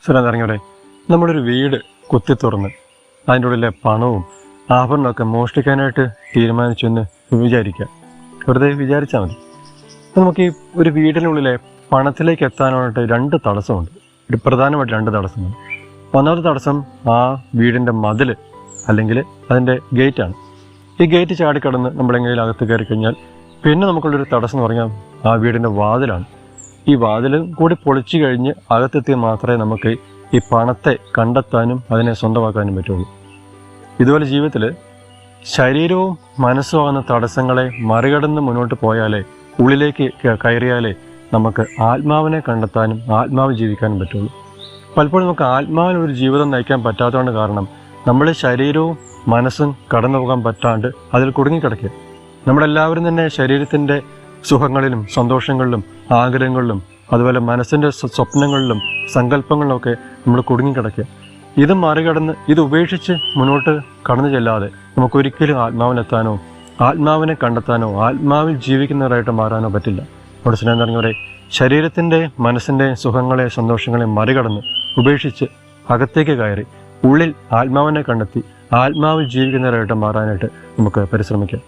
സ്ഥലം ഇറങ്ങിയവരെ നമ്മളൊരു വീട് കുത്തി തുറന്ന് അതിൻ്റെ ഉള്ളിലെ പണവും ആഭരണമൊക്കെ മോഷ്ടിക്കാനായിട്ട് തീരുമാനിച്ചു എന്ന് വിചാരിക്കുക. വെറുതെ വിചാരിച്ചാൽ മതി. നമുക്ക് ഈ ഒരു വീടിനുള്ളിലെ പണത്തിലേക്ക് എത്താനായിട്ട് രണ്ട് തടസ്സമുണ്ട്. ഒരു പ്രധാനമായിട്ട് രണ്ട് തടസ്സങ്ങൾ. ഒന്നാമത്തെ തടസ്സം ആ വീടിൻ്റെ മതിൽ അല്ലെങ്കിൽ അതിൻ്റെ ഗേറ്റാണ്. ഈ ഗേറ്റ് ചാടിക്കടന്ന് നമ്മളെങ്ങനെയും അകത്ത് കയറി കഴിഞ്ഞാൽ പിന്നെ നമുക്കുള്ളൊരു തടസ്സം എന്ന് പറഞ്ഞാൽ ആ വീടിൻ്റെ വാതിലാണ്. ഈ വാതിലും കൂടി പൊളിച്ചു കഴിഞ്ഞ് അകത്തെത്തിയാൽ മാത്രമേ നമുക്ക് ഈ പണത്തെ കണ്ടെത്താനും അതിനെ സ്വന്തമാക്കാനും പറ്റുള്ളൂ. ഇതുപോലെ ജീവിതത്തിൽ ശരീരവും മനസ്സുമാകുന്ന തടസ്സങ്ങളെ മറികടന്ന് മുന്നോട്ട് പോയാലേ, ഉള്ളിലേക്ക് കയറിയാലേ നമുക്ക് ആത്മാവിനെ കണ്ടെത്താനും ആത്മാവ് ജീവിക്കാനും പറ്റുള്ളൂ. പലപ്പോഴും നമുക്ക് ആത്മാവിനൊരു ജീവിതം നയിക്കാൻ പറ്റാത്തതുകൊണ്ട് കാരണം നമ്മൾ ശരീരവും മനസ്സും കടന്നു പോകാൻ പറ്റാണ്ട് അതിൽ കുടുങ്ങിക്കിടക്കുക. നമ്മളെല്ലാവരും തന്നെ ശരീരത്തിൻ്റെ സുഖങ്ങളിലും സന്തോഷങ്ങളിലും ആഗ്രഹങ്ങളിലും അതുപോലെ മനസ്സിൻ്റെ സ്വപ്നങ്ങളിലും സങ്കല്പങ്ങളിലുമൊക്കെ നമ്മൾ കുടുങ്ങിക്കിടക്കുക. ഇത് മറികടന്ന് ഇത് ഉപേക്ഷിച്ച് മുന്നോട്ട് കടന്നു ചെല്ലാതെ നമുക്കൊരിക്കലും ആത്മാവിനെത്താനോ ആത്മാവിനെ കണ്ടെത്താനോ ആത്മാവിൽ ജീവിക്കുന്നവരായിട്ട് മാറാനോ പറ്റില്ല. നമ്മുടെ സ്നേഹം നിറഞ്ഞവരെ, ശരീരത്തിൻ്റെ മനസ്സിൻ്റെ സുഖങ്ങളെ സന്തോഷങ്ങളെ മറികടന്ന് ഉപേക്ഷിച്ച് അകത്തേക്ക് കയറി ഉള്ളിൽ ആത്മാവിനെ കണ്ടെത്തി ആത്മാവിൽ ജീവിക്കുന്നവരായിട്ട് മാറാനായിട്ട് നമുക്ക് പരിശ്രമിക്കാം.